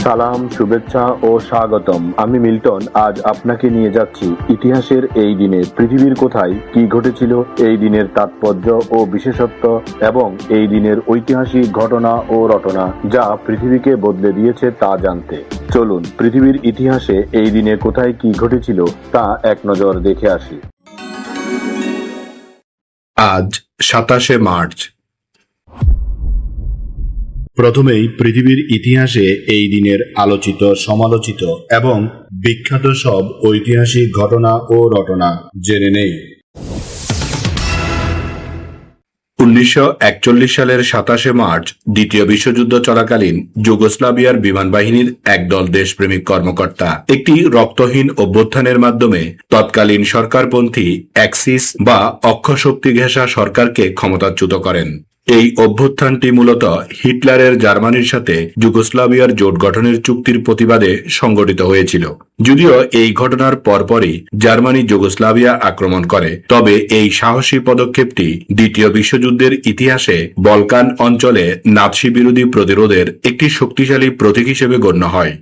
সালাম, শুভেচ্ছা ও স্বাগতম। আমি মিল্টন। আজ আপনাকে নিয়ে যাচ্ছি ইতিহাসের এই দিনে পৃথিবীর কোথায় কি ঘটেছিল, এই দিনের তাৎপর্য ও বিশেষত্ব এবং এই দিনের ঐতিহাসিক ঘটনা ও রটনা যা পৃথিবীকে বদলে দিয়েছে তা জানতে। চলুন পৃথিবীর ইতিহাসে এই দিনে কোথায় কি ঘটেছিল তা এক নজর দেখে আসি। আজ ২৭শে মার্চ। প্রথমেই পৃথিবীর ইতিহাসে এই দিনের আলোচিত, সমালোচিত এবং বিখ্যাত সব ঐতিহাসিক ঘটনা ও রটনা জেনে নেই। ১৯৪১ সালের ২৭শে মার্চ দ্বিতীয় বিশ্বযুদ্ধ চলাকালীন যুগোস্লাভিয়ার বিমান বাহিনীর একদল দেশপ্রেমিক কর্মকর্তা একটি রক্তহীন অভ্যুত্থানের মাধ্যমে তৎকালীন সরকারপন্থী অ্যাক্সিস বা অক্ষশক্তি ঘেঁষা সরকারকে ক্ষমতাচ্যুত করেন। এই অভ্যুত্থানটি মূলত হিটলারের জার্মানির সাথে যুগোস্লাভিয়ার জোট গঠনের চুক্তির প্রতিবাদে সংগঠিত হয়েছিল। যদিও এই ঘটনার পরপরই জার্মানি যুগোস্লাভিয়া আক্রমণ করে, তবে এই সাহসী পদক্ষেপটি দ্বিতীয় বিশ্বযুদ্ধের ইতিহাসে বলকান অঞ্চলে নাৎসি বিরোধী প্রতিরোধের একটি শক্তিশালী প্রতীক হিসেবে গণ্য হয়।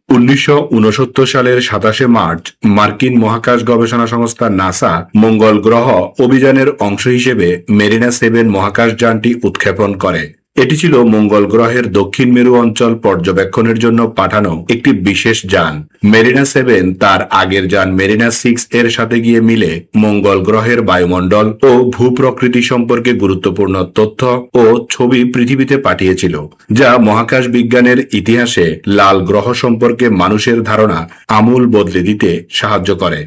১৯৬৯ সালের ২৭শে মার্চ মার্কিন মহাকাশ গবেষণা সংস্থা নাসা মঙ্গল গ্রহ অভিযানের অংশ হিসেবে মেরিনা ৭ মহাকাশযানটি উৎক্ষেপণ করে। এটি ছিল মঙ্গল গ্রহের দক্ষিণ মেরু অঞ্চল পর্যবেক্ষণের জন্য পাঠানো একটি বিশেষ যান। মেরিনা ৭ তার আগের যান মেরিনা ৬ এর সাথে গিয়ে মিলে মঙ্গল গ্রহের বায়ুমণ্ডল ও ভূপ্রকৃতি সম্পর্কে গুরুত্বপূর্ণ তথ্য ও ছবি পৃথিবীতে পাঠিয়েছিল, যা মহাকাশ বিজ্ঞানের ইতিহাসে লাল গ্রহ সম্পর্কে মানুষের ধারণা আমূল বদলে দিতে সাহায্য করে।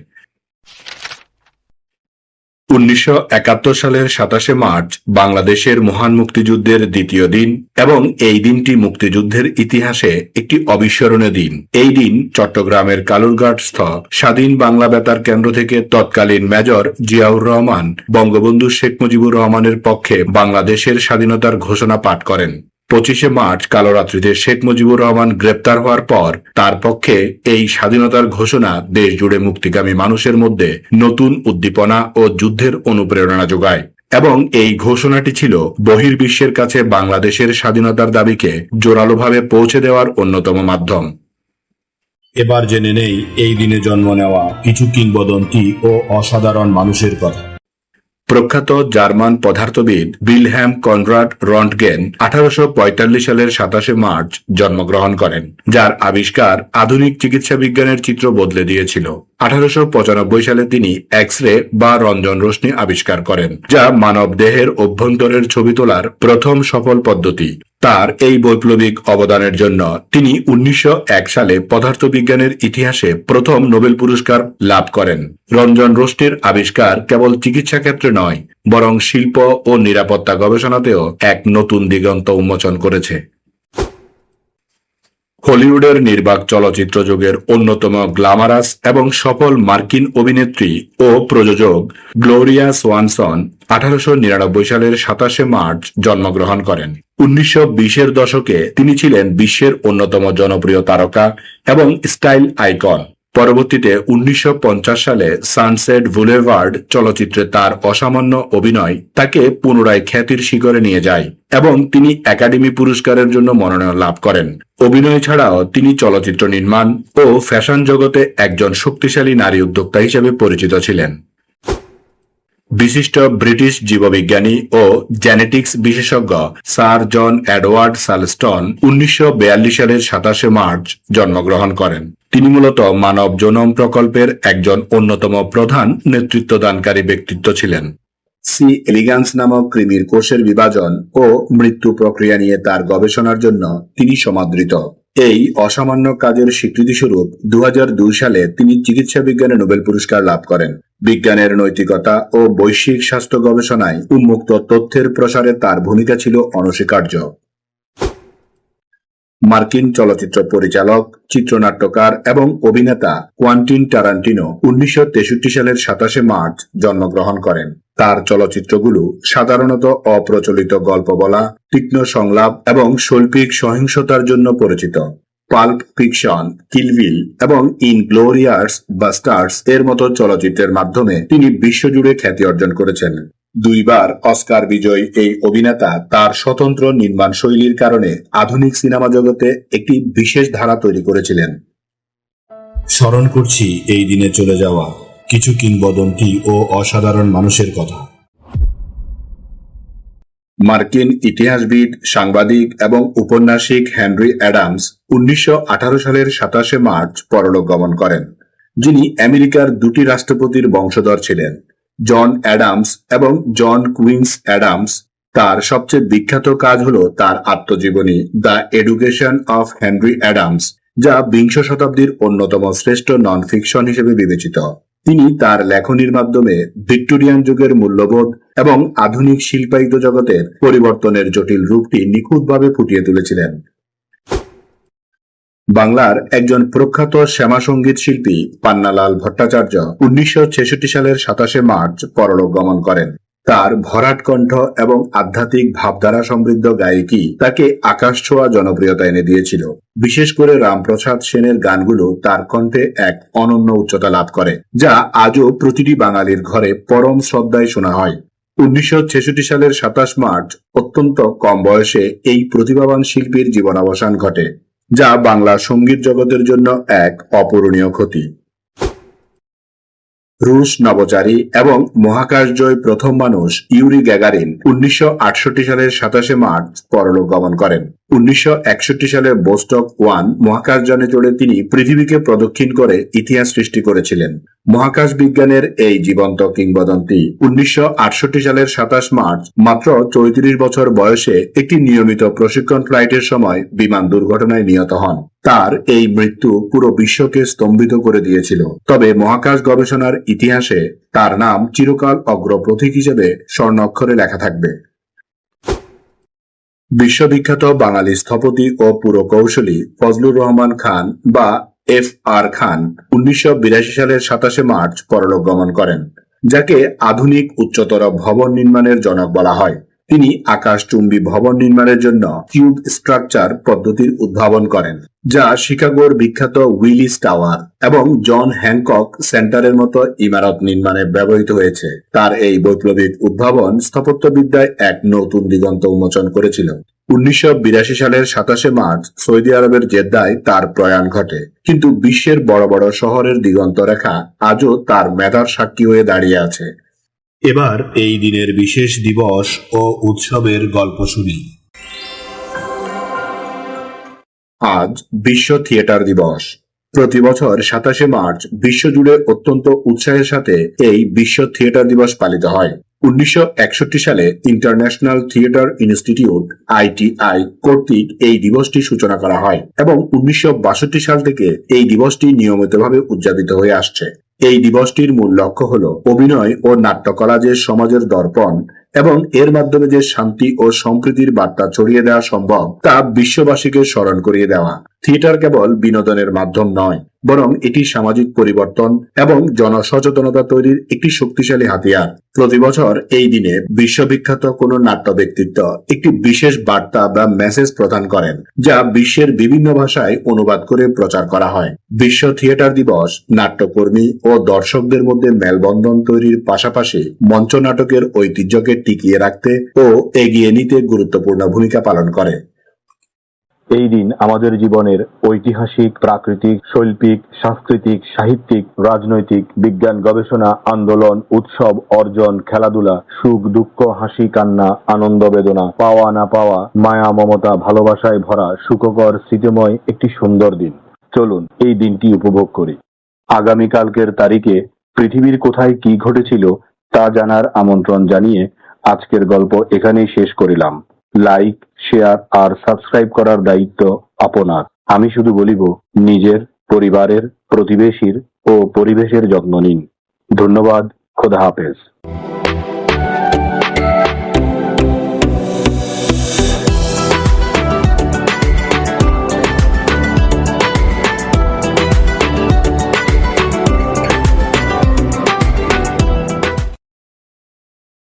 ১৯৭১ সালের ২৭শে মার্চ বাংলাদেশের মহান মুক্তিযুদ্ধের দ্বিতীয় দিন এবং এই দিনটি মুক্তিযুদ্ধের ইতিহাসে একটি অবিস্মরণীয় দিন। এই দিন চট্টগ্রামের কালুরঘাটস্থ স্বাধীন বাংলা বেতার কেন্দ্র থেকে তৎকালীন মেজর জিয়াউর রহমান বঙ্গবন্ধু শেখ মুজিবুর রহমানের পক্ষে বাংলাদেশের স্বাধীনতার ঘোষণা পাঠ করেন। ২৫শে মার্চ কালরাত্রিতে শেখ মুজিবুর রহমান গ্রেপ্তার হওয়ার পর তার পক্ষে এই স্বাধীনতার ঘোষণা দেশ জুড়ে মুক্তিকামী মানুষের মধ্যে নতুন উদ্দীপনা ও যুদ্ধের অনুপ্রেরণা যোগায় এবং এই ঘোষণাটি ছিল বহির্বিশ্বের কাছে বাংলাদেশের স্বাধীনতার দাবিকে জোরালোভাবে পৌঁছে দেওয়ার অন্যতম মাধ্যম। এবার জেনে নেই এই দিনে জন্ম নেওয়া কিছু কিংবদন্তি ও অসাধারণ মানুষের কথা। প্রখ্যাত জার্মান পদার্থবিদ উইলহেম কনরাড রন্টগেন ১৮৪৫ সালের ২৭শে মার্চ জন্মগ্রহণ করেন, যার আবিষ্কার আধুনিক চিকিৎসা বিজ্ঞানের চিত্র বদলে দিয়েছিল। ১৮৯৫ সালে তিনি এক্স রে বা রঞ্জন রশ্মি আবিষ্কার করেন, যা মানব দেহের অভ্যন্তরের ছবি তোলার প্রথম সফল পদ্ধতি। তার এই বৈপ্লবিক অবদানের জন্য তিনি ১৯০১ সালে পদার্থবিজ্ঞানের ইতিহাসে প্রথম নোবেল পুরস্কার লাভ করেন। রঞ্জন রশ্মির আবিষ্কার কেবল চিকিৎসা ক্ষেত্রে নয়, বরং শিল্প ও নিরাপত্তা গবেষণাতেও এক নতুন দিগন্ত উন্মোচন করেছে। হলিউডের নির্বাক চলচ্চিত্র যুগের অন্যতম গ্ল্যামারাস এবং সফল মার্কিন অভিনেত্রী ও প্রযোজক গ্লোরিয়া সোয়ানসন ১৮৯৯ সালের ২৭শে মার্চ জন্মগ্রহণ করেন। ১৯২০-এর দশকে তিনি ছিলেন বিশ্বের অন্যতম জনপ্রিয় তারকা এবং স্টাইল আইকন। পরবর্তীতে ১৯৫০ সালে সানসেট বুলেভার্ড চলচ্চিত্রে তার অসামান্য অভিনয় তাকে পুনরায় খ্যাতির শিখরে নিয়ে যায় এবং তিনি একাডেমি পুরস্কারের জন্য মনোনয়ন লাভ করেন। অভিনয় ছাড়াও তিনি চলচ্চিত্র নির্মাণ ও ফ্যাশন জগতে একজন শক্তিশালী নারী উদ্যোক্তা হিসেবে পরিচিত ছিলেন। বিশিষ্ট ব্রিটিশ জীববিজ্ঞানী ও জেনেটিক্স বিশেষজ্ঞ স্যার জন এডওয়ার্ড সালস্টন ১৯৪২ সালের ২৭শে মার্চ জন্মগ্রহণ করেন। তিনি মূলত মানব জোনোম প্রকল্পের একজন অন্যতম প্রধান নেতৃত্বদানকারী ব্যক্তিত্ব ছিলেন। সি এলিগ্যান্স নামক কৃমির কোষের বিভাজন ও মৃত্যু প্রক্রিয়া নিয়ে তার গবেষণার জন্য তিনি সমাদৃত। এই অসামান্য কাজের স্বীকৃতিস্বরূপ ২০০২ সালে তিনি চিকিৎসা বিজ্ঞানে নোবেল পুরস্কার লাভ করেন। বিজ্ঞানের নৈতিকতা ও বৈশ্বিক স্বাস্থ্য গবেষণায় উন্মুক্ত তথ্যের প্রসারে তার ভূমিকা ছিল অনস্বীকার্য। মার্কিন চলচ্চিত্র পরিচালক, চিত্রনাট্যকার এবং অভিনেতা কোয়েন্টিন টারান্টিনো ১৯৬৩ সালের ২৭শে মার্চ জন্মগ্রহণ করেন। তার চলচ্চিত্রগুলো সাধারণত অপ্রচলিত গল্প বলা, তীক্ষ্ণ সংলাপ এবং শৈল্পিক সহিংসতার জন্য পরিচিত। পাল্প ফিকশন, কিল বিল এবং ইনগ্লোরিয়াস বাস্টার্ডস এর মতো চলচ্চিত্রের মাধ্যমে তিনি বিশ্বজুড়ে খ্যাতি অর্জন করেছেন। দুইবার অস্কার বিজয়ী এই অভিনেতা তার স্বতন্ত্র নির্মাণ শৈলীর কারণে আধুনিক সিনেমা জগতে একটি বিশেষ ধারা তৈরি করেছিলেন। স্মরণ করছি এই দিনে চলে যাওয়া কিছু কিংবদন্তি ও অসাধারণ মানুষের কথা। মার্কিন ইতিহাসবিদ, সাংবাদিক এবং উপন্যাসিক হেনরি অ্যাডামস 1918 সালের 27 মার্চ পরলোক গমন করেন, যিনি আমেরিকার দুটি রাষ্ট্রপতির বংশধর ছিলেন, জন অ্যাডামস এবং জন কুইন্স অ্যাডামস। তার সবচেয়ে বিখ্যাত কাজ হল তার আত্মজীবনী the education of Henry Adams, যা বিংশ শতাব্দীর অন্যতম শ্রেষ্ঠ নন ফিকশন হিসেবে বিবেচিত। তিনি তার লেখনীর মাধ্যমে ভিক্টোরিয়ান যুগের মূল্যবোধ এবং আধুনিক শিল্পায়িত জগতের পরিবর্তনের জটিল রূপটি নিখুঁতভাবে ফুটিয়ে তুলেছিলেন। বাংলার একজন প্রখ্যাত শ্যামাসঙ্গীত শিল্পী পান্নালাল ভট্টাচার্য 1966 সালের 27 মার্চ পরলোক গমন করেন। তার ভরাট কণ্ঠ এবং আধ্যাত্মিক ভাবধারা সমৃদ্ধ গায়িকী তাকে আকাশ ছোঁয়া জনপ্রিয়তা এনে দিয়েছিল। বিশেষ করে রামপ্রসাদ সেনের গানগুলো তার কণ্ঠে এক অনন্য উচ্চতা লাভ করে, যা আজও প্রতিটি বাঙালির ঘরে পরম শ্রদ্ধায় শোনা হয়। 1966 সালের 27 মার্চ অত্যন্ত কম বয়সে এই প্রতিভাবান শিল্পীর জীবনাবসান ঘটে, যা বাংলা সঙ্গীত জগতের জন্য এক অপূরণীয় ক্ষতি। রুশ নভোচারী এবং মহাকাশজয়ী প্রথম মানুষ ইউরি গ্যাগারিন 1968 সালের 27 মার্চ পরলোক গমন করেন। 1961 সালে বোস্টক 1 মহাকাশযানে চড়ে তিনি পৃথিবীকে প্রদক্ষিণ করে ইতিহাস সৃষ্টি করেছিলেন। মহাকাশ বিজ্ঞানের এই জীবন্ত কিংবদন্তি 1968 সালের 27 মার্চ মাত্র 34 বছর বয়সে একটি নিয়মিত প্রশিক্ষণ ফ্লাইটের সময় বিমান দুর্ঘটনায় নিহত হন। তার এই মৃত্যু পুরো বিশ্বকে স্তম্ভিত করে দিয়েছিল, তবে মহাকাশ গবেষণার ইতিহাসে তার নাম চিরকাল অগ্রপথিক হিসেবে স্বর্ণাক্ষরে লেখা থাকবে। বিশ্ববিখ্যাত বাঙালি স্থপতি ও পুরকৌশলী ফজলুর রহমান খান বা FR খান 1982 সালের 27 মার্চ পরলোক গমন করেন, যাকে আধুনিক উচ্চতর ভবন নির্মাণের জনক বলা হয়। তিনি আকাশচুম্বী ভবন নির্মাণের জন্য কিউব স্ট্রাকচার পদ্ধতির উদ্ভাবন করেন, যা শিকাগোর বিখ্যাত উইলিস টাওয়ার এবং জন হ্যানকক সেন্টারের মতো ইমারত নির্মাণে ব্যবহৃত হয়েছে। তার এই বৈপ্লবিক উদ্ভাবন স্থাপত্যবিদ্যায় এক নতুন দিগন্ত উন্মোচন করেছিল। 1982 সালের 27 মার্চ সৌদি আরবের জেদ্দায় তার প্রয়াণ ঘটে, কিন্তু বিশ্বের বড় বড় শহরের দিগন্ত রেখা আজও তার মেধার সাক্ষী হয়ে দাঁড়িয়ে আছে। এবার এই দিনের বিশেষ দিবস ও উৎসবের গল্প শুনি। আজ বিশ্ব থিয়েটার দিবস। প্রতি বছর 27 মার্চ বিশ্বজুড়ে অত্যন্ত উৎসাহের সাথে এই বিশ্ব থিয়েটার দিবস পালিত হয়। 1961 সালে ইন্টারন্যাশনাল থিয়েটার ইনস্টিটিউট ITI কর্তৃক এই দিবসটি সূচনা করা হয় এবং 1962 সাল থেকে এই দিবসটি নিয়মিতভাবে উদযাপিত হয়ে আসছে। এই দিবসটির মূল লক্ষ্য হল অভিনয় ও নাট্যকলা যে সমাজের দর্পণ এবং এর মাধ্যমে যে শান্তি ও সম্প্রীতির বার্তা ছড়িয়ে দেওয়া সম্ভব তা বিশ্ববাসীকে স্মরণ করিয়ে দেওয়া। থিয়েটার কেবল বিনোদনের মাধ্যম নয়, বরং এটি সামাজিক পরিবর্তন এবং জনসচেতনতা তৈরির একটি শক্তিশালী হাতিয়ার। প্রতি বছর এই দিনে বিশ্ববিখ্যাত কোনো নাট্য ব্যক্তিত্ব একটি বিশেষ বার্তা বা মেসেজ প্রদান করেন, যা বিশ্বের বিভিন্ন ভাষায় অনুবাদ করে প্রচার করা হয়। বিশ্ব থিয়েটার দিবস নাট্যকর্মী ও দর্শকদের মধ্যে মেলবন্ধন তৈরির পাশাপাশি মঞ্চ নাটকের ঐতিহ্যকে টিকিয়ে রাখতে ও এগিয়ে নিতে গুরুত্বপূর্ণ ভূমিকা পালন করে। এই দিন আমাদের জীবনের ঐতিহাসিক, প্রাকৃতিক, শৈল্পিক, সাংস্কৃতিক, সাহিত্যিক, রাজনৈতিক, বিজ্ঞান গবেষণা, আন্দোলন, উৎসব, অর্জন, খেলাধুলা, সুখ দুঃখ, হাসি কান্না, আনন্দ বেদনা, পাওয়া না পাওয়া, মায়া মমতা, ভালোবাসায় ভরা সুখকর স্মৃতিময় একটি সুন্দর দিন। চলুন এই দিনটি উপভোগ করি। আগামীকালকের তারিখে পৃথিবীর কোথায় কি ঘটেছিল তা জানার আমন্ত্রণ জানিয়ে আজকের গল্প এখানেই শেষ করিলাম। লাইক, শেয়ার আর সাবস্ক্রাইব করার দায়িত্ব আপনার। আমি শুধু বলিব, নিজের, পরিবারের, প্রতিবেশীর ও পরিবেশের যত্ন নিন। ধন্যবাদ। খোদা হাফেজ।